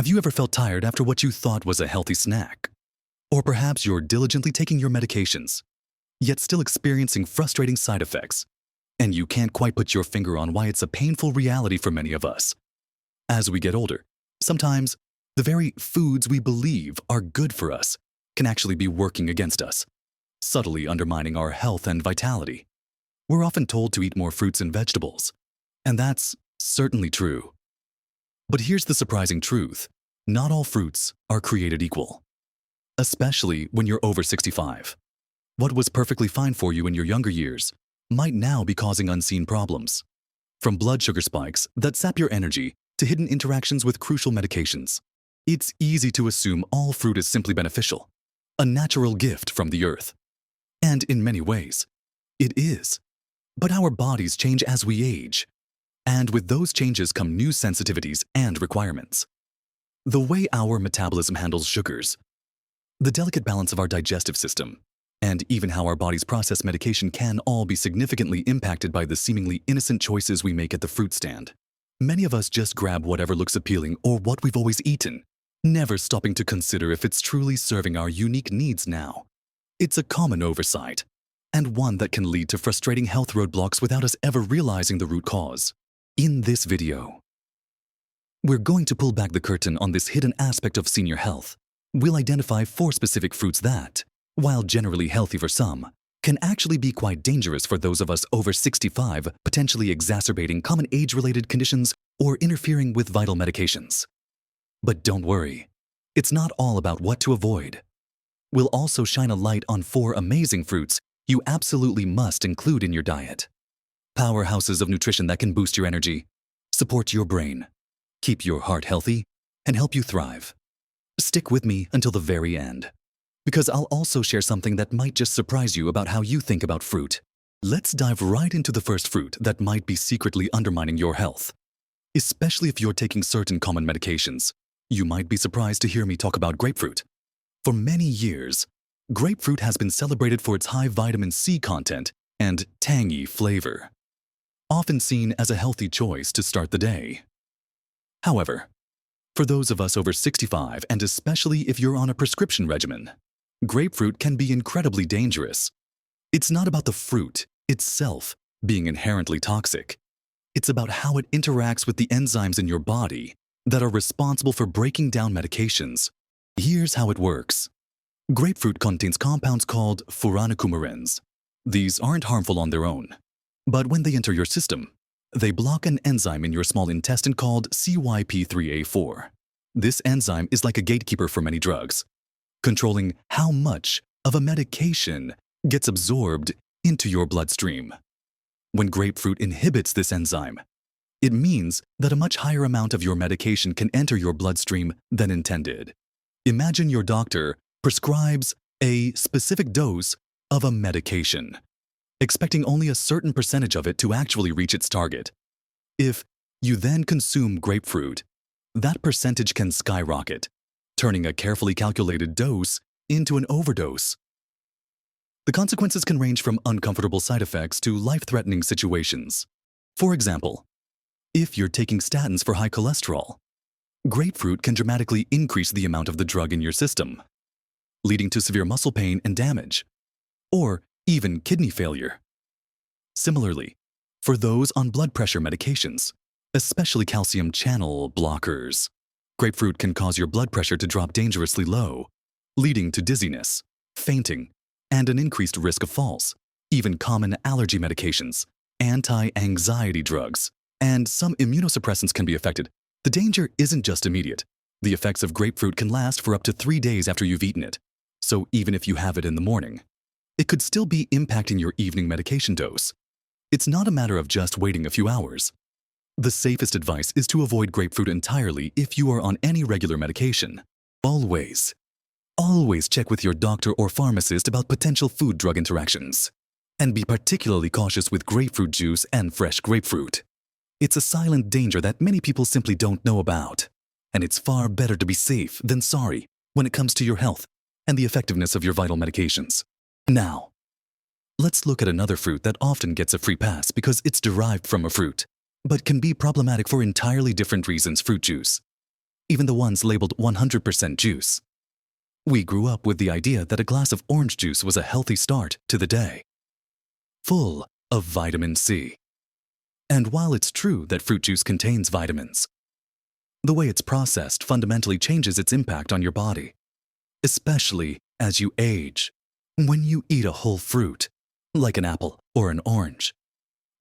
Have you ever felt tired after what you thought was a healthy snack? Or perhaps you're diligently taking your medications, yet still experiencing frustrating side effects, and you can't quite put your finger on why it's a painful reality for many of us. As we get older, sometimes the very foods we believe are good for us can actually be working against us, subtly undermining our health and vitality. We're often told to eat more fruits and vegetables, and that's certainly true. But here's the surprising truth. Not all fruits are created equal, especially when you're over 65. What was perfectly fine for you in your younger years might now be causing unseen problems. From blood sugar spikes that sap your energy to hidden interactions with crucial medications, it's easy to assume all fruit is simply beneficial, a natural gift from the earth. And in many ways, it is. But our bodies change as we age, and with those changes come new sensitivities and requirements. The way our metabolism handles sugars, the delicate balance of our digestive system, and even how our bodies process medication can all be significantly impacted by the seemingly innocent choices we make at the fruit stand. Many of us just grab whatever looks appealing or what we've always eaten, never stopping to consider if it's truly serving our unique needs now. It's a common oversight, and one that can lead to frustrating health roadblocks without us ever realizing the root cause. In this video, we're going to pull back the curtain on this hidden aspect of senior health. We'll identify 4 specific fruits that, while generally healthy for some, can actually be quite dangerous for those of us over 65, potentially exacerbating common age-related conditions or interfering with vital medications. But don't worry, it's not all about what to avoid. We'll also shine a light on 4 amazing fruits you absolutely must include in your diet. Powerhouses of nutrition that can boost your energy, support your brain, keep your heart healthy, and help you thrive. Stick with me until the very end, because I'll also share something that might just surprise you about how you think about fruit. Let's dive right into the first fruit that might be secretly undermining your health. Especially if you're taking certain common medications, you might be surprised to hear me talk about grapefruit. For many years, grapefruit has been celebrated for its high vitamin C content and tangy flavor, often seen as a healthy choice to start the day. However, for those of us over 65, and especially if you're on a prescription regimen, grapefruit can be incredibly dangerous. It's not about the fruit itself being inherently toxic. It's about how it interacts with the enzymes in your body that are responsible for breaking down medications. Here's how it works. Grapefruit contains compounds called furanocoumarins. These aren't harmful on their own, but when they enter your system, they block an enzyme in your small intestine called CYP3A4. This enzyme is like a gatekeeper for many drugs, controlling how much of a medication gets absorbed into your bloodstream. When grapefruit inhibits this enzyme, it means that a much higher amount of your medication can enter your bloodstream than intended. Imagine your doctor prescribes a specific dose of a medication, expecting only a certain percentage of it to actually reach its target. If you then consume grapefruit, that percentage can skyrocket, turning a carefully calculated dose into an overdose. The consequences can range from uncomfortable side effects to life-threatening situations. For example, if you're taking statins for high cholesterol, grapefruit can dramatically increase the amount of the drug in your system, leading to severe muscle pain and damage, or even kidney failure. Similarly, for those on blood pressure medications, especially calcium channel blockers, grapefruit can cause your blood pressure to drop dangerously low, leading to dizziness, fainting, and an increased risk of falls. Even common allergy medications, anti-anxiety drugs, and some immunosuppressants can be affected. The danger isn't just immediate. The effects of grapefruit can last for up to 3 days after you've eaten it. So even if you have it in the morning, it could still be impacting your evening medication dose. It's not a matter of just waiting a few hours. The safest advice is to avoid grapefruit entirely if you are on any regular medication. Always check with your doctor or pharmacist about potential food-drug interactions. And be particularly cautious with grapefruit juice and fresh grapefruit. It's a silent danger that many people simply don't know about. And it's far better to be safe than sorry when it comes to your health and the effectiveness of your vital medications. Now, let's look at another fruit that often gets a free pass because it's derived from a fruit, but can be problematic for entirely different reasons: fruit juice. even the ones labeled 100% juice. We grew up with the idea that a glass of orange juice was a healthy start to the day, full of vitamin C. And while it's true that fruit juice contains vitamins, the way it's processed fundamentally changes its impact on your body, especially as you age. When you eat a whole fruit, like an apple or an orange,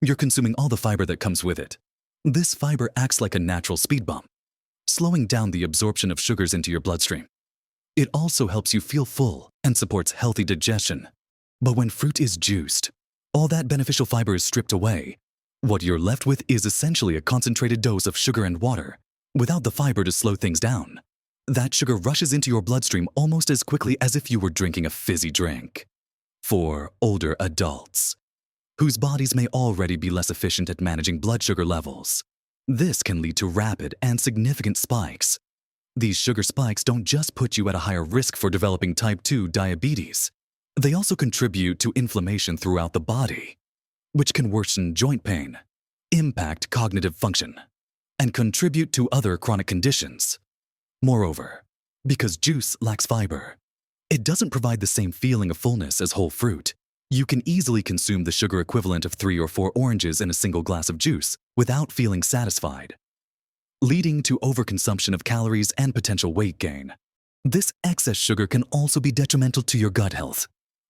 you're consuming all the fiber that comes with it. This fiber acts like a natural speed bump, slowing down the absorption of sugars into your bloodstream. It also helps you feel full and supports healthy digestion. But when fruit is juiced, all that beneficial fiber is stripped away. What you're left with is essentially a concentrated dose of sugar and water, without the fiber to slow things down. That sugar rushes into your bloodstream almost as quickly as if you were drinking a fizzy drink. For older adults, whose bodies may already be less efficient at managing blood sugar levels, this can lead to rapid and significant spikes. These sugar spikes don't just put you at a higher risk for developing type 2 diabetes. They also contribute to inflammation throughout the body, which can worsen joint pain, impact cognitive function, and contribute to other chronic conditions. Moreover, because juice lacks fiber, it doesn't provide the same feeling of fullness as whole fruit. You can easily consume the sugar equivalent of 3 or 4 oranges in a single glass of juice without feeling satisfied, leading to overconsumption of calories and potential weight gain. This excess sugar can also be detrimental to your gut health,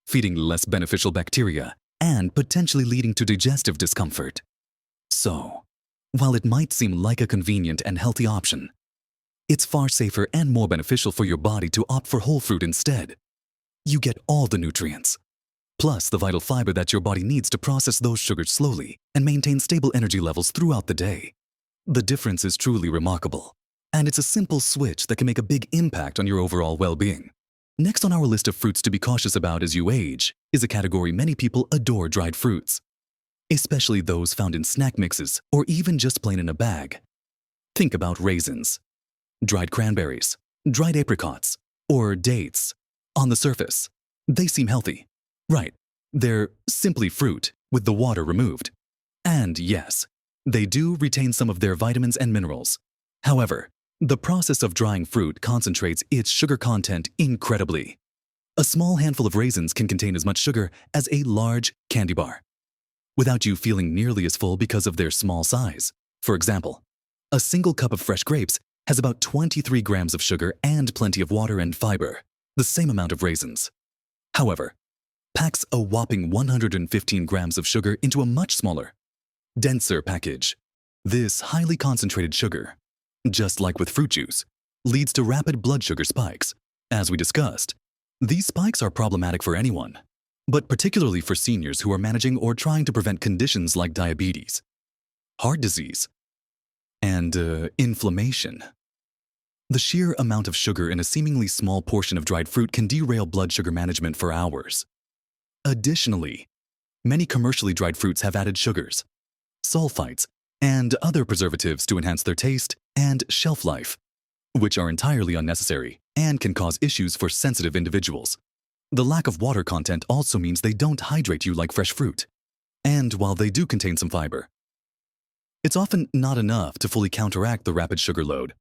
feeding less beneficial bacteria and potentially leading to digestive discomfort. So, while it might seem like a convenient and healthy option, it's far safer and more beneficial for your body to opt for whole fruit instead. You get all the nutrients, plus the vital fiber that your body needs to process those sugars slowly and maintain stable energy levels throughout the day. The difference is truly remarkable, and it's a simple switch that can make a big impact on your overall well-being. Next on our list of fruits to be cautious about as you age is a category many people adore: dried fruits, especially those found in snack mixes or even just plain in a bag. Think about raisins, dried cranberries, dried apricots, or dates. On the surface, they seem healthy. Right, they're simply fruit with the water removed. And yes, they do retain some of their vitamins and minerals. However, the process of drying fruit concentrates its sugar content incredibly. A small handful of raisins can contain as much sugar as a large candy bar, without you feeling nearly as full because of their small size. For example, a single cup of fresh grapes has about 23 grams of sugar and plenty of water and fiber, the same amount of raisins. However, packs a whopping 115 grams of sugar into a much smaller, denser package. This highly concentrated sugar, just like with fruit juice, leads to rapid blood sugar spikes. As we discussed, these spikes are problematic for anyone, but particularly for seniors who are managing or trying to prevent conditions like diabetes, heart disease, and inflammation. The sheer amount of sugar in a seemingly small portion of dried fruit can derail blood sugar management for hours. Additionally, many commercially dried fruits have added sugars, sulfites, and other preservatives to enhance their taste and shelf life, which are entirely unnecessary and can cause issues for sensitive individuals. The lack of water content also means they don't hydrate you like fresh fruit. And while they do contain some fiber, it's often not enough to fully counteract the rapid sugar load.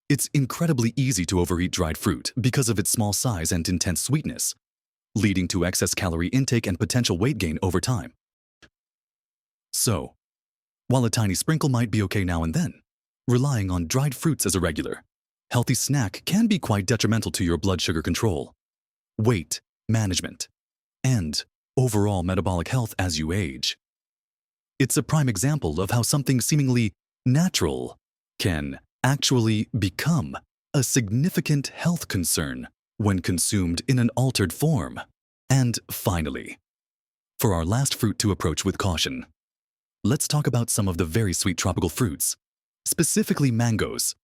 It's incredibly easy to overeat dried fruit because of its small size and intense sweetness, leading to excess calorie intake and potential weight gain over time. So, while a tiny sprinkle might be okay now and then, relying on dried fruits as a regular, healthy snack can be quite detrimental to your blood sugar control, weight management, and overall metabolic health as you age. It's a prime example of how something seemingly natural can actually become a significant health concern when consumed in an altered form. And finally, for our last fruit to approach with caution, let's talk about some of the very sweet tropical fruits, specifically mangoes.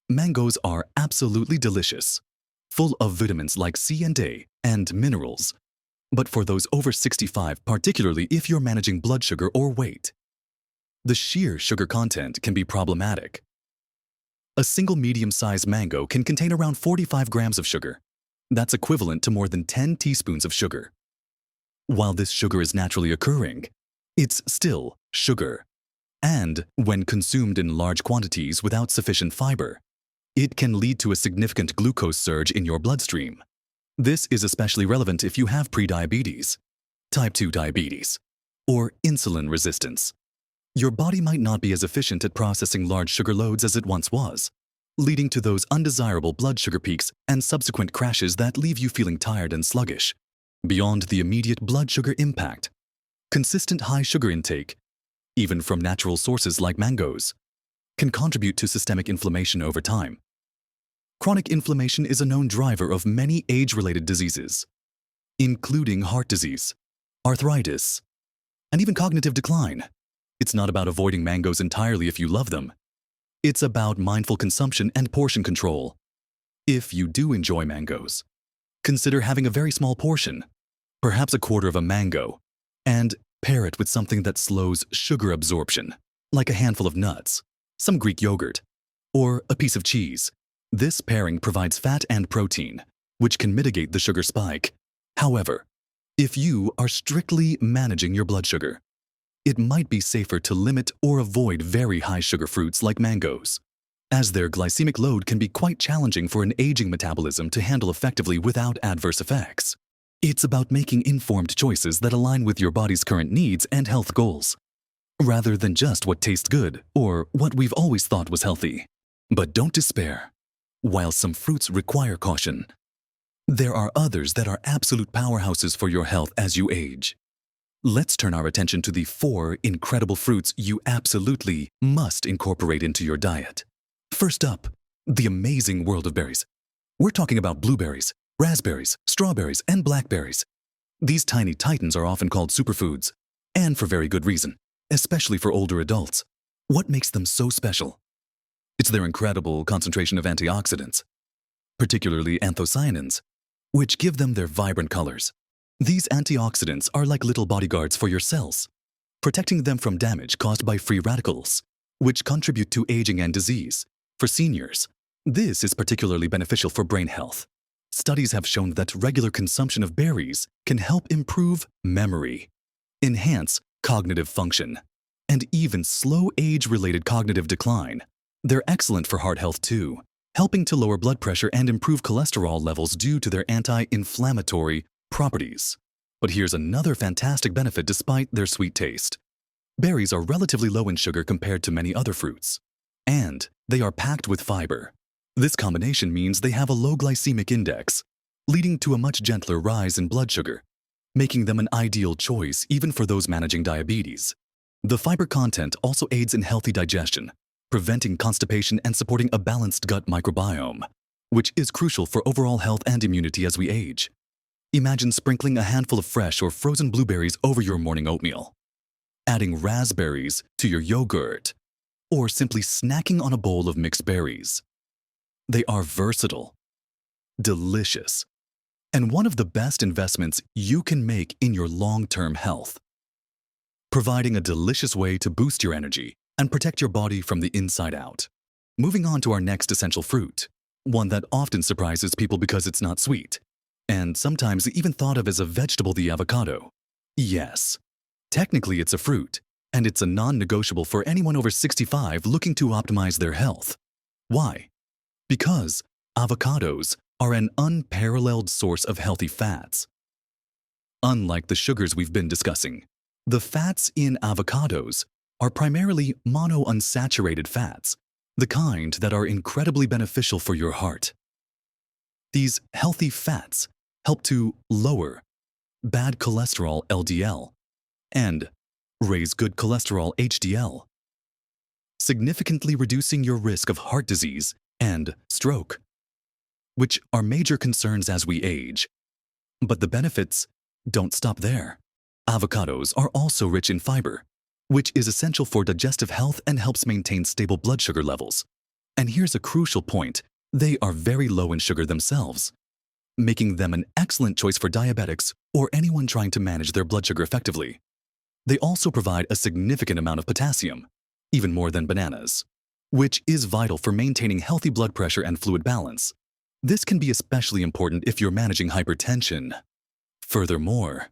Mangoes are absolutely delicious, full of vitamins like C and A and minerals. But for those over 65, particularly if you're managing blood sugar or weight, the sheer sugar content can be problematic. A single medium-sized mango can contain around 45 grams of sugar. That's equivalent to more than 10 teaspoons of sugar. While this sugar is naturally occurring, it's still sugar. And when consumed in large quantities without sufficient fiber, it can lead to a significant glucose surge in your bloodstream. This is especially relevant if you have prediabetes, type 2 diabetes, or insulin resistance. Your body might not be as efficient at processing large sugar loads as it once was, leading to those undesirable blood sugar peaks and subsequent crashes that leave you feeling tired and sluggish. Beyond the immediate blood sugar impact, consistent high sugar intake, even from natural sources like mangoes, can contribute to systemic inflammation over time. Chronic inflammation is a known driver of many age-related diseases, including heart disease, arthritis, and even cognitive decline. It's not about avoiding mangoes entirely if you love them. It's about mindful consumption and portion control. If you do enjoy mangoes, consider having a very small portion, perhaps a quarter of a mango, and pair it with something that slows sugar absorption, like a handful of nuts, some Greek yogurt, or a piece of cheese. This pairing provides fat and protein, which can mitigate the sugar spike. However, if you are strictly managing your blood sugar, it might be safer to limit or avoid very high sugar fruits like mangoes, as their glycemic load can be quite challenging for an aging metabolism to handle effectively without adverse effects. It's about making informed choices that align with your body's current needs and health goals, rather than just what tastes good or what we've always thought was healthy. But don't despair. While some fruits require caution, there are others that are absolute powerhouses for your health as you age. Let's turn our attention to the 4 incredible fruits you absolutely must incorporate into your diet. First up, the amazing world of berries. We're talking about blueberries, raspberries, strawberries, and blackberries. These tiny titans are often called superfoods, and for very good reason, especially for older adults. What makes them so special? It's their incredible concentration of antioxidants, particularly anthocyanins, which give them their vibrant colors. These antioxidants are like little bodyguards for your cells, protecting them from damage caused by free radicals, which contribute to aging and disease. For seniors, this is particularly beneficial for brain health. Studies have shown that regular consumption of berries can help improve memory, enhance cognitive function, and even slow age-related cognitive decline. They're excellent for heart health too, helping to lower blood pressure and improve cholesterol levels due to their anti-inflammatory properties. But here's another fantastic benefit despite their sweet taste. Berries are relatively low in sugar compared to many other fruits, and they are packed with fiber. This combination means they have a low glycemic index, leading to a much gentler rise in blood sugar, making them an ideal choice even for those managing diabetes. The fiber content also aids in healthy digestion, preventing constipation and supporting a balanced gut microbiome, which is crucial for overall health and immunity as we age. Imagine sprinkling a handful of fresh or frozen blueberries over your morning oatmeal, adding raspberries to your yogurt, or simply snacking on a bowl of mixed berries. They are versatile, delicious, and one of the best investments you can make in your long-term health, providing a delicious way to boost your energy and protect your body from the inside out. Moving on to our next essential fruit, one that often surprises people because it's not sweet, and sometimes even thought of as a vegetable, the avocado. Yes, technically it's a fruit, and it's a non-negotiable for anyone over 65 looking to optimize their health. Why? Because avocados are an unparalleled source of healthy fats. Unlike the sugars we've been discussing, the fats in avocados are primarily monounsaturated fats, the kind that are incredibly beneficial for your heart. These healthy fats help to lower bad cholesterol LDL and raise good cholesterol HDL, significantly reducing your risk of heart disease and stroke, which are major concerns as we age. But the benefits don't stop there. Avocados are also rich in fiber, which is essential for digestive health and helps maintain stable blood sugar levels. And here's a crucial point: they are very low in sugar themselves, making them an excellent choice for diabetics or anyone trying to manage their blood sugar effectively. They also provide a significant amount of potassium, even more than bananas, which is vital for maintaining healthy blood pressure and fluid balance. This can be especially important if you're managing hypertension. Furthermore,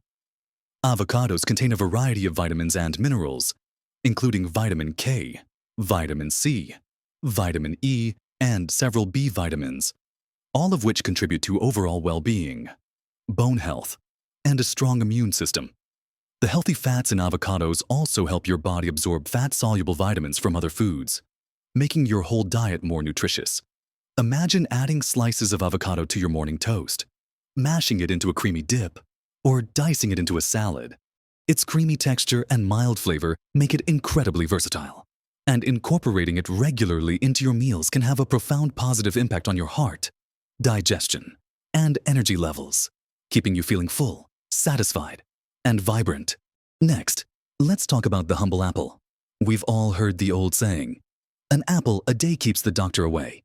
avocados contain a variety of vitamins and minerals, including vitamin K, vitamin C, vitamin E, and several B vitamins, all of which contribute to overall well-being, bone health, and a strong immune system. The healthy fats in avocados also help your body absorb fat-soluble vitamins from other foods, making your whole diet more nutritious. Imagine adding slices of avocado to your morning toast, mashing it into a creamy dip, or dicing it into a salad. Its creamy texture and mild flavor make it incredibly versatile, and incorporating it regularly into your meals can have a profound positive impact on your heart, digestion, and energy levels, keeping you feeling full, satisfied, and vibrant. Next, let's talk about the humble apple. We've all heard the old saying, "An apple a day keeps the doctor away."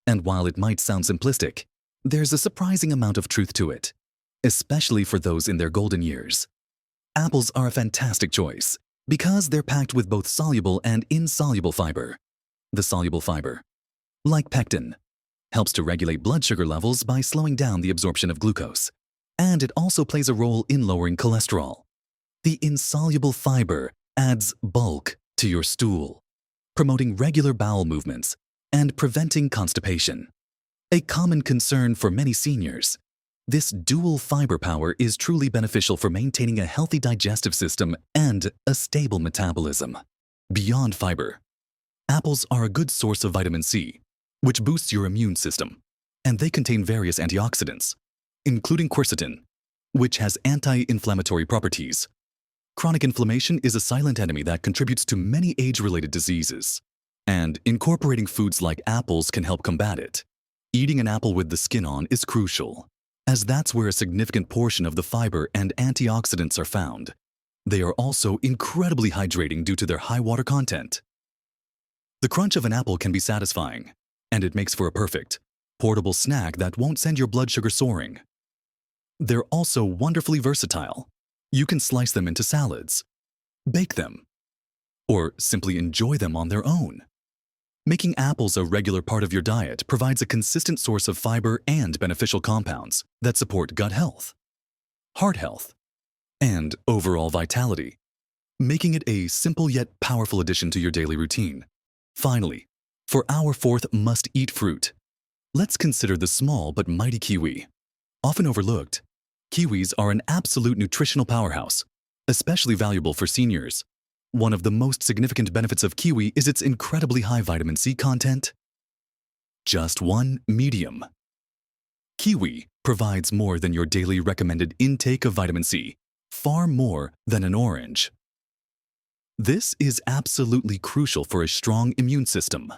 And while it might sound simplistic, there's a surprising amount of truth to it, especially for those in their golden years. Apples are a fantastic choice because they're packed with both soluble and insoluble fiber. The soluble fiber, like pectin, helps to regulate blood sugar levels by slowing down the absorption of glucose, and it also plays a role in lowering cholesterol. The insoluble fiber adds bulk to your stool, promoting regular bowel movements and preventing constipation. A common concern for many seniors, this dual fiber power is truly beneficial for maintaining a healthy digestive system and a stable metabolism. Beyond fiber, apples are a good source of vitamin C, which boosts your immune system, and they contain various antioxidants, including quercetin, which has anti-inflammatory properties. Chronic inflammation is a silent enemy that contributes to many age-related diseases, and incorporating foods like apples can help combat it. Eating an apple with the skin on is crucial, as that's where a significant portion of the fiber and antioxidants are found. They are also incredibly hydrating due to their high water content. The crunch of an apple can be satisfying, and it makes for a perfect, portable snack that won't send your blood sugar soaring. They're also wonderfully versatile. You can slice them into salads, bake them, or simply enjoy them on their own. Making apples a regular part of your diet provides a consistent source of fiber and beneficial compounds that support gut health, heart health, and overall vitality, making it a simple yet powerful addition to your daily routine. Finally, for our fourth must-eat fruit, let's consider the small but mighty kiwi. Often overlooked, kiwis are an absolute nutritional powerhouse, especially valuable for seniors. One of the most significant benefits of kiwi is its incredibly high vitamin C content. Just one medium. Kiwi provides more than your daily recommended intake of vitamin C, far more than an orange. This is absolutely crucial for a strong immune system,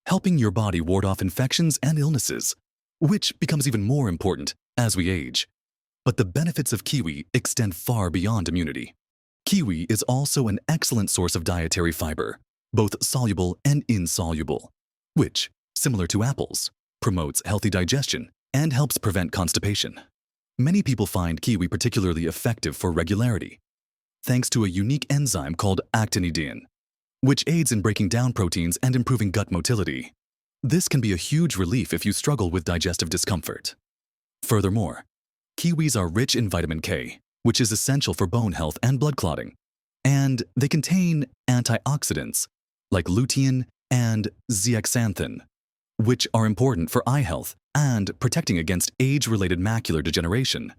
helping your body ward off infections and illnesses, which becomes even more important as we age. But the benefits of kiwi extend far beyond immunity. Kiwi is also an excellent source of dietary fiber, both soluble and insoluble, which, similar to apples, promotes healthy digestion and helps prevent constipation. Many people find kiwi particularly effective for regularity, thanks to a unique enzyme called actinidin, which aids in breaking down proteins and improving gut motility. This can be a huge relief if you struggle with digestive discomfort. Furthermore, kiwis are rich in vitamin K, which is essential for bone health and blood clotting, and they contain antioxidants like lutein and zeaxanthin, which are important for eye health and protecting against age-related macular degeneration.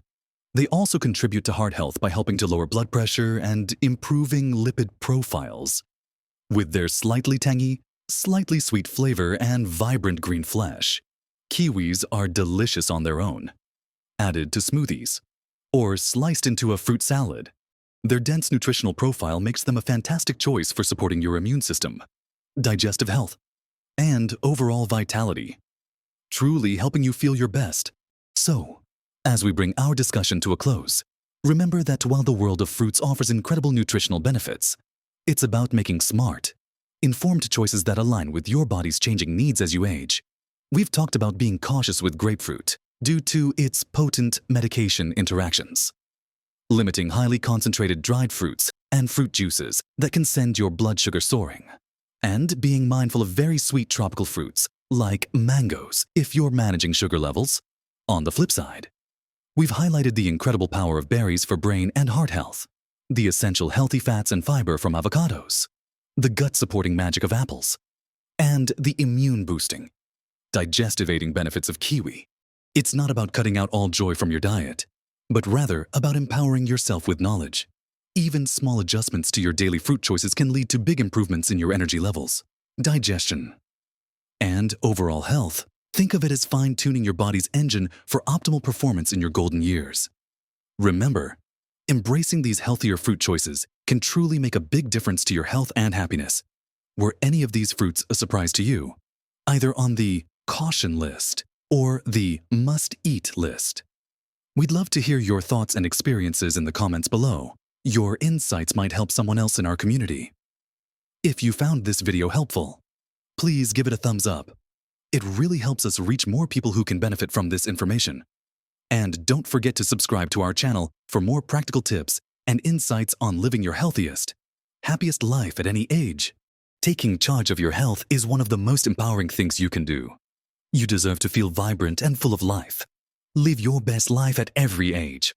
They also contribute to heart health by helping to lower blood pressure and improving lipid profiles. With their slightly tangy, slightly sweet flavor and vibrant green flesh, kiwis are delicious on their own, added to smoothies, or sliced into a fruit salad. Their dense nutritional profile makes them a fantastic choice for supporting your immune system, digestive health, and overall vitality, truly helping you feel your best. So, as we bring our discussion to a close, remember that while the world of fruits offers incredible nutritional benefits, it's about making smart, informed choices that align with your body's changing needs as you age. We've talked about being cautious with grapefruit due to its potent medication interactions, limiting highly concentrated dried fruits and fruit juices that can send your blood sugar soaring, and being mindful of very sweet tropical fruits like mangoes if you're managing sugar levels. On the flip side, we've highlighted the incredible power of berries for brain and heart health, the essential healthy fats and fiber from avocados, the gut-supporting magic of apples, and the immune-boosting, digestive aiding benefits of kiwi. It's not about cutting out all joy from your diet, but rather about empowering yourself with knowledge. Even small adjustments to your daily fruit choices can lead to big improvements in your energy levels, digestion, and overall health. Think of it as fine-tuning your body's engine for optimal performance in your golden years. Remember, embracing these healthier fruit choices can truly make a big difference to your health and happiness. Were any of these fruits a surprise to you, either on the caution list or the must-eat list? We'd love to hear your thoughts and experiences in the comments below. Your insights might help someone else in our community. If you found this video helpful, please give it a thumbs up. It really helps us reach more people who can benefit from this information. And don't forget to subscribe to our channel for more practical tips and insights on living your healthiest, happiest life at any age. Taking charge of your health is one of the most empowering things you can do. You deserve to feel vibrant and full of life. Live your best life at every age.